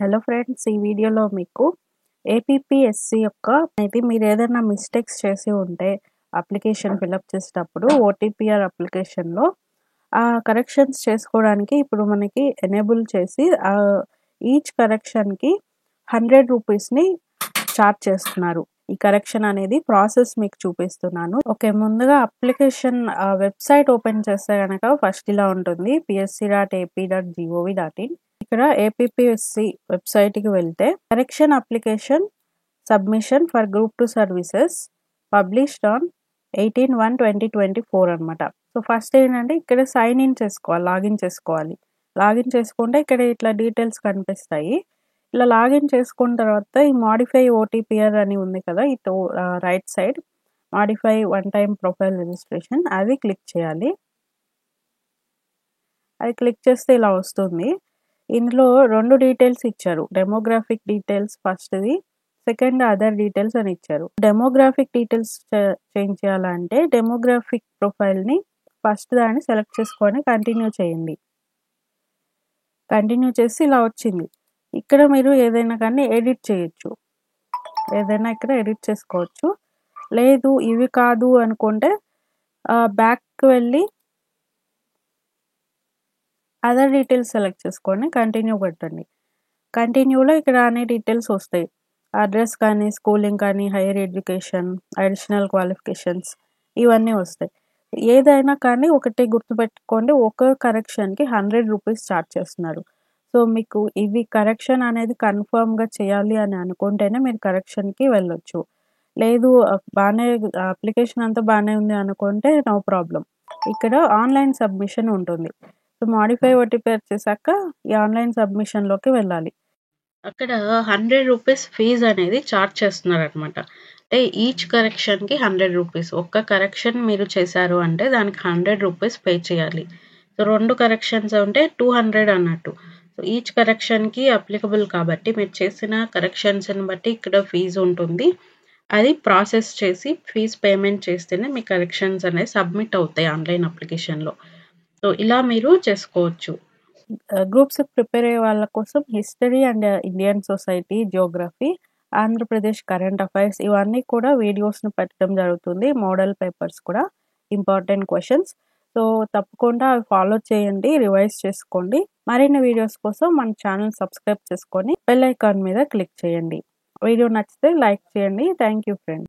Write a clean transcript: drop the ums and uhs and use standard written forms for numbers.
Hello friends, ఈ వీడియోలో మీకు ఏపీపీఎస్సీ యొక్క మీరు ఏదైనా మిస్టేక్స్ చేసి ఉంటే అప్లికేషన్ ఫిలప్ చేసేటప్పుడు ఓటీపీఆర్ అప్లికేషన్లో ఆ కరెక్షన్స్ చేసుకోవడానికి ఇప్పుడు మనకి ఎనేబుల్ చేసి ఈచ్ కరెక్షన్కి 100 రూపీస్ని చార్జ్ చేస్తున్నారు. ఈ కరెక్షన్ అనేది ప్రాసెస్ మీకు చూపిస్తున్నాను. ఓకే, ముందుగా అప్లికేషన్ వెబ్సైట్ ఓపెన్ చేస్తే కనుక ఫస్ట్ ఇలా ఉంటుంది, psc.ap.gov.in. ఇక్కడ ఏపీపీఎస్సీ వెబ్సైట్కి వెళ్తే correction application submission for group 2 services published on 18/1/2024 అనమాట. సో ఫస్ట్ ఏంటంటే ఇక్కడ సైన్ ఇన్ చేసుకోవాలి, లాగిన్ చేసుకోవాలి. లాగిన్ చేసుకుంటే ఇక్కడ ఇట్లా డీటెయిల్స్ కనిపిస్తాయి. ఇలా లాగిన్ చేసుకున్న తర్వాత ఈ మాడిఫై ఓటీపీఆర్ అని ఉంది కదా, ఇటు right side modify one time profile registration, అది క్లిక్ చేయాలి. అది క్లిక్ చేస్తే ఇలా వస్తుంది. ఇందులో 2 డీటెయిల్స్ ఇచ్చారు, డెమోగ్రాఫిక్ డీటెయిల్స్ ఫస్ట్ది, సెకండ్ అదర్ డీటెయిల్స్ అని ఇచ్చారు. డెమోగ్రాఫిక్ డీటెయిల్స్ చేంజ్ చేయాలంటే డెమోగ్రాఫిక్ ప్రొఫైల్ని ఫస్ట్ దాన్ని సెలెక్ట్ చేసుకొని కంటిన్యూ చేయండి. కంటిన్యూ చేసి ఇలా వచ్చింది. ఇక్కడ మీరు ఏదైనా కానీ ఎడిట్ చేయొచ్చు, ఏదైనా ఇక్కడ ఎడిట్ చేసుకోవచ్చు. లేదు ఇవి కాదు అనుకుంటే బ్యాక్కి వెళ్ళి అదర్ డీటెయిల్స్ సెలెక్ట్ చేసుకొని కంటిన్యూ పెట్టండి. కంటిన్యూలో ఇక్కడ అన్ని డీటెయిల్స్ వస్తాయి, అడ్రస్ కానీ, స్కూలింగ్ కానీ, హైయర్ ఎడ్యుకేషన్, అడిషనల్ క్వాలిఫికేషన్స్, ఇవన్నీ వస్తాయి. ఏదైనా కానీ ఒకటి గుర్తుపెట్టుకోండి, ఒక కరెక్షన్కి 100 రూపీస్ ఛార్జ్ చేస్తున్నారు. సో మీకు ఇవి కరెక్షన్ అనేది కన్ఫర్మ్గా చేయాలి అని అనుకుంటేనే మీరు కరెక్షన్కి వెళ్ళొచ్చు. లేదు బాగానే అప్లికేషన్ అంతా బాగానే ఉంది అనుకుంటే నో ప్రాబ్లం. ఇక్కడ ఆన్లైన్ సబ్మిషన్ ఉంటుంది. సో మాడిఫై ఓటీపీఆర్ చేశాక ఈ ఆన్లైన్ సబ్మిషన్లోకి వెళ్ళాలి. అక్కడ 100 రూపీస్ ఫీజ్ అనేది ఛార్జ్ చేస్తున్నారు అనమాట. అంటే ఈచ్ కరెక్షన్కి 100 రూపీస్. ఒక్క కరెక్షన్ మీరు చేశారు అంటే దానికి 100 రూపీస్ పే చేయాలి. సో 2 కరెక్షన్స్ ఉంటే 200 అన్నట్టు. సో ఈచ్ కరెక్షన్కి అప్లికబుల్ కాబట్టి మీరు చేసిన కరెక్షన్స్ని బట్టి ఇక్కడ ఫీజు ఉంటుంది. అది ప్రాసెస్ చేసి ఫీజ్ పేమెంట్ చేస్తేనే మీ కరెక్షన్స్ అనేది సబ్మిట్ అవుతాయి ఆన్లైన్ అప్లికేషన్లో. సో ఇలా మీరు చేసుకోవచ్చు. గ్రూప్స్ ప్రిపేర్ అయ్యే వాళ్ళ కోసం history and Indian society, Geography, Andhra Pradesh current affairs, ఇవన్నీ కూడా వీడియోస్ని పెట్టడం జరుగుతుంది. మోడల్ పేపర్స్ కూడా, ఇంపార్టెంట్ క్వశ్చన్స్. సో తప్పకుండా అవి ఫాలో చేయండి, రివైజ్ చేసుకోండి. మరిన్ని వీడియోస్ కోసం మన ఛానల్ సబ్స్క్రైబ్ చేసుకొని బెల్ ఐకాన్ మీద క్లిక్ చేయండి. వీడియో నచ్చితే లైక్ చేయండి. Thank you friends.